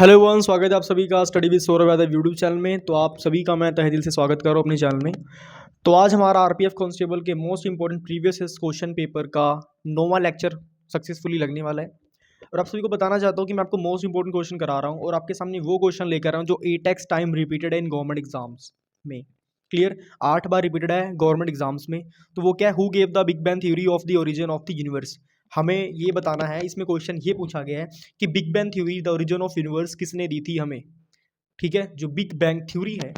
Hello one, स्वागत है आप सभी का study with Saurabh Yadav YouTube channel में। तो आप सभी का मैं तहे दिल से स्वागत कर रहा हूँ अपने चैनल में। तो आज हमारा आरपीएफ कांस्टेबल के most important previous question paper का 9वां लेक्चर सक्सेसफुली लगने वाला है। और आप सभी को बताना चाहता हूँ कि मैं आपको मोस्ट इंपॉर्टेंट क्वेश्चन करा रहा हूँ और आपके सामने वो क्वेश्चन लेकर आया हूँ जो 8x टाइम रिपीटेड है इन गवर्नमेंट एग्जाम्स में। क्लियर, 8 बार रिपीटेड है गवर्नमेंट एग्जाम्स में। तो वो क्या है, who gave the big bang theory of the origin of the universe. हमें ये बताना है, इसमें क्वेश्चन ये पूछा गया है कि big bang theory the origin of universe किसने दी थी हमें। ठीक है, जो बिग बैंग थ्योरी है,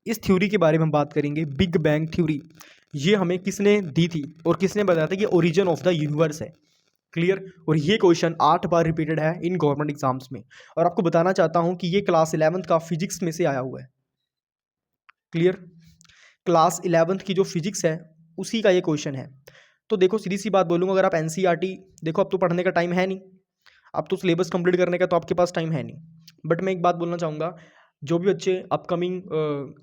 इस थ्योरी के बारे में हम बात करेंगे। बिग बैंग थ्योरी ये हमें किसने दी थी और किसने बताया था कि ओरिजिन ऑफ द यूनिवर्स है। क्लियर, और ये क्वेश्चन 8 बार रिपीटेड है इन गवर्नमेंट एग्जाम्स में। और आपको बताना चाहता हूं कि ये क्लास 11th का फिजिक्स में से आया हुआ है। क्लियर, क्लास 11th की जो फिजिक्स है उसी का ये क्वेश्चन है। तो देखो, सीधी सी बात बोलूँगा, अगर आप एनसीईआरटी देखो, अब तो पढ़ने का टाइम है नहीं, अब तो सिलेबस कंप्लीट करने का तो आपके पास टाइम है नहीं। बट मैं एक बात बोलना चाहूँगा, जो भी बच्चे upcoming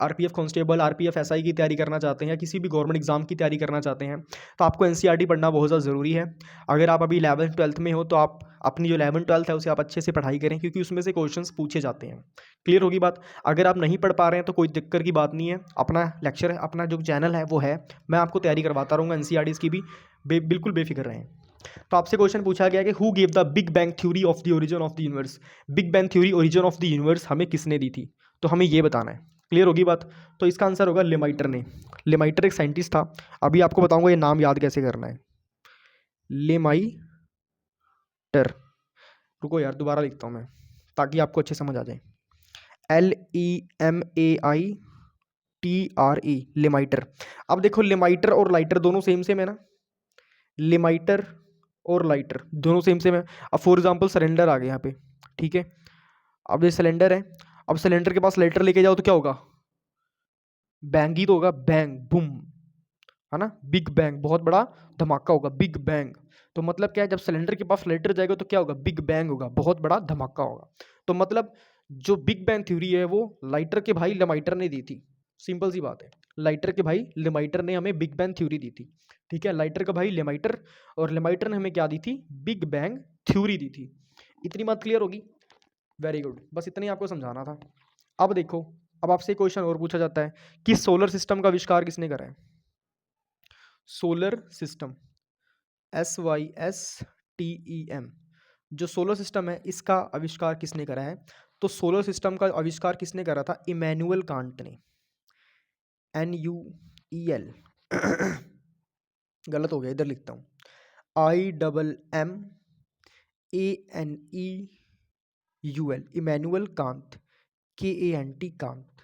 RPF constable, RPF SI की तैयारी करना चाहते हैं या किसी भी गवर्नमेंट एग्जाम की तैयारी करना चाहते हैं, तो आपको एनसीईआरटी पढ़ना बहुत ज़्यादा ज़रूरी है। अगर आप अभी 11th-12th में हो तो आप अपनी जो 11th-12th है उसे आप अच्छे से पढ़ाई करें, क्योंकि उसमें से क्वेश्चंस पूछे जाते हैं। क्लियर होगी बात। अगर आप नहीं पढ़ पा रहे हैं तो कोई दिक्कत की बात नहीं है, अपना लेक्चर है, अपना जो चैनल है वो है, मैं आपको तैयारी करवाता रहूँगा एनसीईआरटीज़ की भी। बिल्कुल बेफिक्र रहें। तो आपसे क्वेश्चन पूछा गया कि who give the big bang theory of the origin of the universe. Big bang theory origin of the universe हमें किसने दी थी, तो हमें ये बताना है। क्लियर होगी बात। तो इसका आंसर होगा लेमाइटर ने। लेमाइटर एक साइंटिस्ट था, अभी आपको बताऊंगा ये नाम याद कैसे करना है। लेमाइटर। रुको यार, दोबारा लिखता हूँ मैं ताकि आपको अच्छे समझ आ जाए। LEMAITRE, लेमाइटर। अब देखो, लेमाइटर और लाइटर दोनों सेम सेम है ना। लेमाइटर और लाइटर दोनों सेम सेम है। अब फॉर एग्जांपल सिलेंडर आ गया यहाँ पे, ठीक है। अब ये सिलेंडर है, अब सिलेंडर के पास लाइटर लेके जाओ तो क्या होगा, बैंग ही तो होगा, बैंग बूम, है ना। बिग बैंग, बहुत बड़ा धमाका होगा, बिग बैंग। तो मतलब क्या है, जब सिलेंडर के पास लाइटर जाएगा तो क्या होगा, बिग बैंग होगा, बहुत बड़ा धमाका होगा। तो मतलब जो बिग बैंग थ्योरी है वो लाइटर के भाई लेमाइटर ने दी थी। सिंपल सी बात है, लाइटर के भाई लेमाइटर ने हमें बिग बैंग थ्योरी दी थी। ठीक है, लाइटर का भाई लेमाइटर, और लेमाइटर ने हमें क्या दी थी, बिग बैंग थ्योरी दी थी। इतनी बात क्लियर होगी। वेरी गुड, बस इतना ही आपको समझाना था। अब देखो, अब आपसे क्वेश्चन और पूछा जाता है कि सोलर सिस्टम का आविष्कार किसने करा है। सोलर सिस्टम, SYSTEM, जो सोलर सिस्टम है इसका आविष्कार किसने करा है। तो सोलर सिस्टम का आविष्कार किसने करा था, इमैनुअल कांट ने। NUEL गलत हो गया, इधर लिखता हूँ, IMMANEUL, Immanuel Kant, KANT, Kant.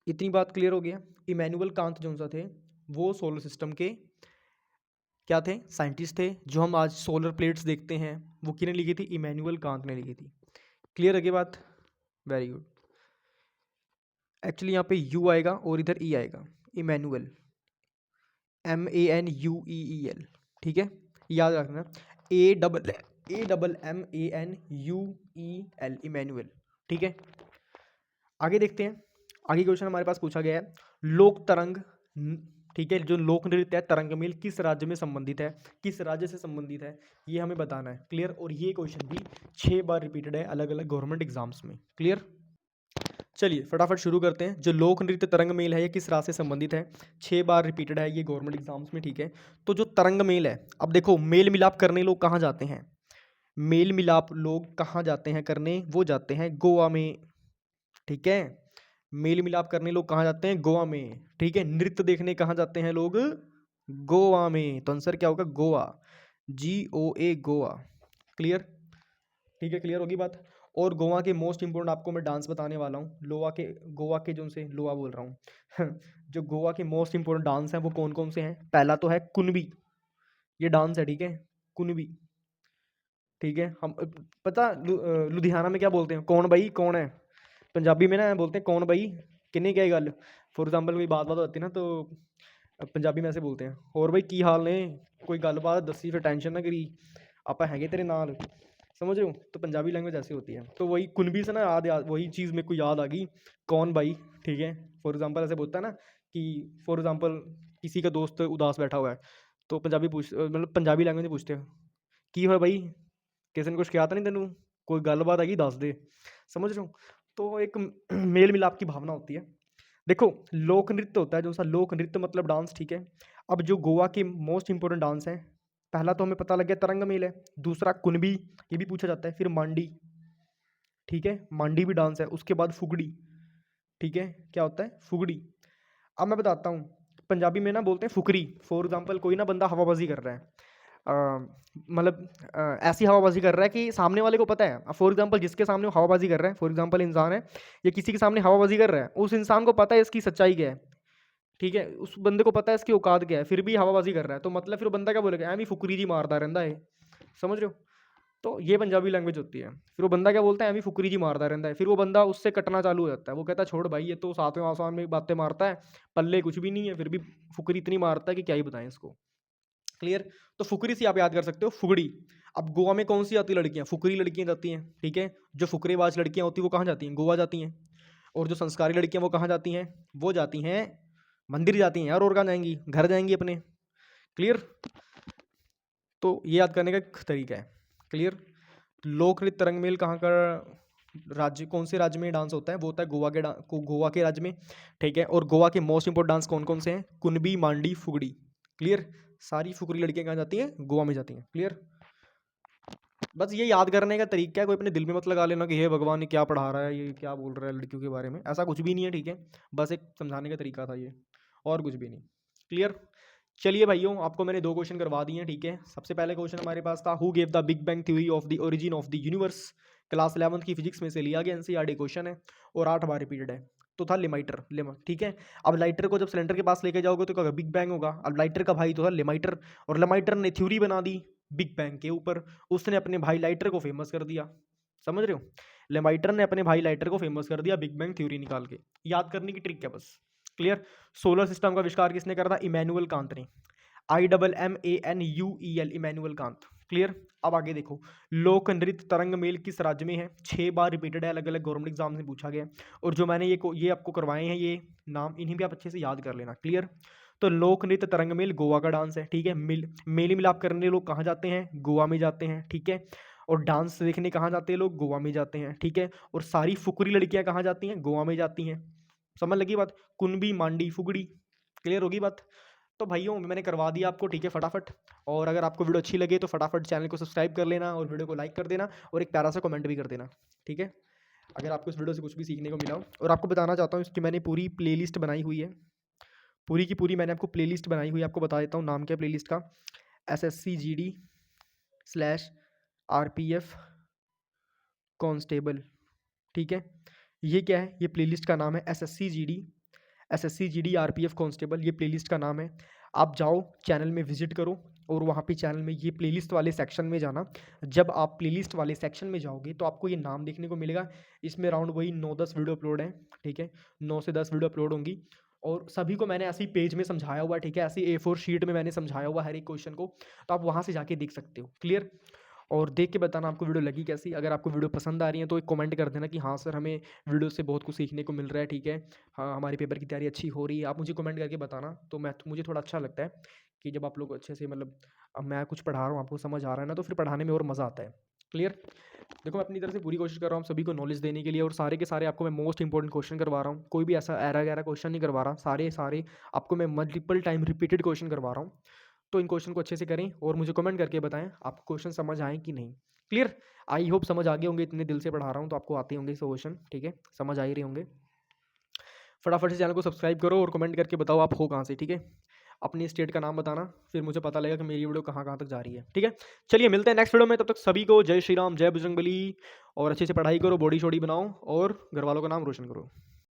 इतनी बात क्लियर हो गया। इमैनुअल कांत जो सा थे वो सोलर सिस्टम के क्या थे, साइंटिस्ट थे। जो हम आज सोलर प्लेट्स देखते हैं वो किसने लिखी थी, इमैनुअल कांत ने लिखी थी। क्लियर है की बात। Very good. एक्चुअली यहाँ पे U आएगा और इधर E आएगा, इमैनुअल, MANUEEL। ठीक है, याद रखना, AMMANUEL, इमैनुअल। ठीक है, आगे देखते हैं। आगे क्वेश्चन हमारे पास पूछा गया है, लोक तरंग, ठीक है, जो लोक नृत्य है तरंग मेल किस राज्य में संबंधित है, किस राज्य से संबंधित है, ये हमें बताना है। क्लियर, और ये क्वेश्चन भी 6 बार रिपीटेड है अलग अलग गवर्नमेंट एग्जाम्स में। क्लियर, चलिए फटाफट शुरू करते हैं। जो लोक नृत्य तरंग मेल है ये किस राज्य से संबंधित है, 6 बार रिपीटेड है ये गवर्नमेंट एग्जाम्स में। ठीक है, तो जो तरंग मेल है, अब देखो मेल मिलाप करने लोग कहाँ जाते हैं, मेल मिलाप लोग कहाँ जाते हैं करने, वो जाते हैं गोवा में। ठीक है, मेल मिलाप करने लोग कहाँ जाते हैं, गोवा में। ठीक है, नृत्य देखने कहाँ जाते हैं लोग, गोवा में। तो आंसर क्या होगा, गोवा, GOA, गोवा। क्लियर, ठीक है, क्लियर होगी बात। और गोवा के मोस्ट इंपोर्टेंट आपको मैं डांस बताने वाला हूँ। गोवा के जो से लोआ बोल रहा हूँ जो गोवा के मोस्ट इंपोर्टेंट डांस हैं वो कौन कौन से हैं। पहला तो है कुनबी, ये डांस है, ठीक है, कुनबी। ठीक है, हम पता लुधियाना में क्या बोलते हैं, कौन भाई कौन है। पंजाबी में ना बोलते हैं कौन भाई, किन्ने क्या गल। फॉर एग्जाम्पल कोई बात होती है ना तो पंजाबी में ऐसे बोलते हैं, और भाई की हाल ने, कोई गलबात दसी फिर टेंशन ना करी, आप हैगे तेरे नाल, समझ रहे हो। तो पंजाबी लैंग्वेज ऐसी होती है। तो वही कुनबी से ना याद वही चीज़ मेरे को याद आ गई, कौन भाई। ठीक है, फॉर एग्जाम्पल ऐसे बोलता है ना कि फॉर एग्जाम्पल किसी का दोस्त उदास बैठा हुआ है तो पंजाबी पूछ मतलब पंजाबी लैंग्वेज में पूछते हैं की हो भाई, किसी ने कुछ कहा था नहीं तेनू, कोई गलबात हैगी दस दे, समझ रहे हो। तो एक मेल मिलाप की भावना होती है। देखो लोक नृत्य होता है जो सा, लोक नृत्य मतलब डांस, ठीक है। अब जो गोवा के मोस्ट इंपोर्टेंट डांस हैं, पहला तो हमें पता लग गया तरंग मेल है, दूसरा कुनबी, ये भी पूछा जाता है, फिर मांडी, ठीक है, मांडी भी डांस है, उसके बाद फुगड़ी, ठीक है, क्या होता है फुगड़ी। अब मैं बताता हूँ, पंजाबी में ना बोलते हैं फुकरी। फॉर एग्जाम्पल कोई ना बंदा हवाबाजी कर रहा है, मतलब ऐसी हवाबाजी कर रहा है कि सामने वाले को पता है। फॉर एग्जाम्पल जिसके सामने वो हवाबाजी कर रहा है, फॉर एग्जाम्पल इंसान है, ये किसी के सामने हवाबाजी कर रहा है, उस इंसान को पता है इसकी सच्चाई क्या है, ठीक है, उस बंदे को पता है इसकी औकात क्या है, फिर भी हवाबाजी कर रहा है, तो मतलब फिर वो बंदा क्या बोलेगा, एम ही फुकरी जी मारता रहता है, समझ रहे हो। तो ये पंजाबी लैंग्वेज होती है। फिर वो बंदा क्या बोलता है, एम ही फुकरी जी मारता रहता है, फिर वो बंदा उससे कटना चालू हो जाता है, वो कहता है छोड़ भाई ये तो सातवें आसमान में बातें मारता है, पल्ले कुछ भी नहीं है, फिर भी फुकरी इतनी मारता है कि क्या ही बताएं इसको। क्लियर। तो फुकरी से आप याद कर सकते हो फुगड़ी। अब गोवा में कौन सी आती लड़कियां, फुकरी लड़कियां जाती हैं, ठीक है। जो फुकरेबाज लड़कियां होती हैं वो कहाँ जाती हैं, गोवा जाती हैं। और जो संस्कारी लड़कियां वो कहाँ जाती हैं, वो जाती हैं मंदिर जाती हैं यार, और कहाँ जाएंगी, घर जाएंगी अपने। क्लियर। तो ये याद करने का एक तरीका है। क्लियर। लोक नृत्य तरंगमेल कहाँ का राज्य, कौन से राज्य में डांस होता है, वो होता है गोवा के गोवा के राज्य में, ठीक है। और गोवा के मोस्ट इंपोर्टेंट डांस कौन कौन से हैं, कुनबी, मांडी, फुगड़ी। क्लियर। सारी फुकरी लड़कियां कहाँ जाती हैं, गोवा में जाती हैं। क्लियर। बस ये याद करने का तरीका है, कोई अपने दिल में मत लगा लेना कि हे भगवान ये क्या पढ़ा रहा है, ये क्या बोल रहा है लड़कियों के बारे में, ऐसा कुछ भी नहीं है, ठीक है। बस एक समझाने का तरीका था ये, और कुछ भी नहीं। क्लियर। चलिए भाइयों, आपको मैंने दो क्वेश्चन करवा दिए हैं, ठीक है। सबसे पहले क्वेश्चन हमारे पास था, who gave the big bang theory of the origin of the universe. Class 11th की फिजिक्स में से लिया गया एनसीईआरटी क्वेश्चन है, और 8 बार रिपीटेड है। तो था लेमाइटर, ठीक है। अब लाइटर को जब सिलेंडर के पास लेके जाओगे तो क्या बिग बैंग होगा। अब लाइटर का भाई तो था लेमाइटर, और लेमाइटर ने थ्योरी बना दी बिग बैंग के ऊपर, उसने अपने भाई लाइटर को फेमस कर दिया, समझ रहे हो। लेमाइटर ने अपने भाई लाइटर को फेमस कर दिया बिग बैंग थ्योरी निकाल के। याद करने की ट्रिक है बस। क्लियर। सोलर सिस्टम का आविष्कार किसने करा था, इमैनुअल कांत ने, IMMANUEL, इमैनुअल कांत। क्लियर। अब आगे देखो, लोक नृत्य तरंग मेल किस राज्य में है, 6 बार रिपीटेड है, अलग अलग गवर्नमेंट एग्जाम में पूछा गया है। और जो मैंने ये आपको करवाए हैं ये नाम, इन्हें भी आप अच्छे से याद कर लेना। क्लियर। तो लोक नृत्य तरंग मेल गोवा का डांस है, ठीक है। मेल मिलाप करने लोग कहाँ जाते हैं, गोवा में जाते हैं, ठीक है। और डांस देखने कहाँ जाते हैं लोग, गोवा में जाते हैं, ठीक है। और सारी फुकरी लड़कियां कहाँ जाती हैं, गोवा में जाती हैं। समझ लगी बात, कुनबी, मांडी, फुगड़ी। क्लियर होगी बात। तो भाइयों मैंने करवा दिया आपको, ठीक है, फटाफट। और अगर आपको वीडियो अच्छी लगे तो फटाफट चैनल को सब्सक्राइब कर लेना, और वीडियो को लाइक कर देना, और एक प्यारा सा कमेंट भी कर देना, ठीक है। अगर आपको इस वीडियो से कुछ भी सीखने को मिला हो। और आपको बताना चाहता हूँ इसकी मैंने पूरी प्लेलिस्ट बनाई हुई है, पूरी की पूरी मैंने आपको प्लेलिस्ट बनाई हुई है। आपको बता देता हूँ नाम क्या है प्लेलिस्ट का, SSCGD/RPF कांस्टेबल, ठीक है। ये क्या है, ये प्लेलिस्ट का नाम है SSCGD RPF कांस्टेबल, ये प्लेलिस्ट का नाम है। आप जाओ चैनल में विजिट करो, और वहाँ पे चैनल में ये प्लेलिस्ट वाले सेक्शन में जाना। जब आप प्लेलिस्ट वाले सेक्शन में जाओगे तो आपको ये नाम देखने को मिलेगा। इसमें अराउंड वही 9-10 वीडियो अपलोड हैं, ठीक है, 9 से 10 वीडियो अपलोड होंगी। और सभी को मैंने ऐसे ही पेज में समझाया हुआ है, ठीक है, ऐसी A4 शीट में मैंने समझाया हुआ हर एक क्वेश्चन को, तो आप वहाँ से जाके देख सकते हो। क्लियर। और देख के बताना आपको वीडियो लगी कैसी। अगर आपको वीडियो पसंद आ रही है तो एक कमेंट कर देना कि हाँ सर हमें वीडियो से बहुत कुछ सीखने को मिल रहा है, ठीक है, हाँ हमारी पेपर की तैयारी अच्छी हो रही है। आप मुझे कमेंट करके बताना, तो मुझे थोड़ा अच्छा लगता है कि जब आप लोग अच्छे से, मतलब अब मैं कुछ पढ़ा रहा हूँ आपको समझ आ रहा है ना, तो फिर पढ़ाने में और मज़ा आता है। क्लियर। देखो मैं अपनी तरफ से पूरी कोशिश कर रहा हूँ सभी को नॉलेज देने के लिए, और सारे के सारे आपको मैं मोस्ट इंपॉर्टेंट क्वेश्चन करवा रहा हूँ, कोई भी ऐसा एरा गैरा क्वेश्चन नहीं करवा रहा, सारे आपको मैं मल्टीपल टाइम रिपीटेड क्वेश्चन करवा रहा हूँ। तो इन क्वेश्चन को अच्छे से करें, और मुझे कमेंट करके बताएं आपको क्वेश्चन समझ आए कि नहीं। क्लियर। आई होप समझ आ गए होंगे, इतने दिल से पढ़ा रहा हूँ तो आपको आते होंगे क्वेश्चन, ठीक है, समझ आ ही रहे होंगे। फटाफट से चैनल को सब्सक्राइब करो, और कमेंट करके बताओ आप हो कहाँ से, ठीक है। अपनी स्टेट का नाम बताना, फिर मुझे पता लगेगा कि मेरी वीडियो कहाँ कहाँ तक जा रही है, ठीक है। चलिए मिलते हैं नेक्स्ट वीडियो में, तब तक सभी को जय श्री राम, जय बजरंगबली, और अच्छे से पढ़ाई करो, बॉडी शॉडी बनाओ, और घर वालों का नाम रोशन करो।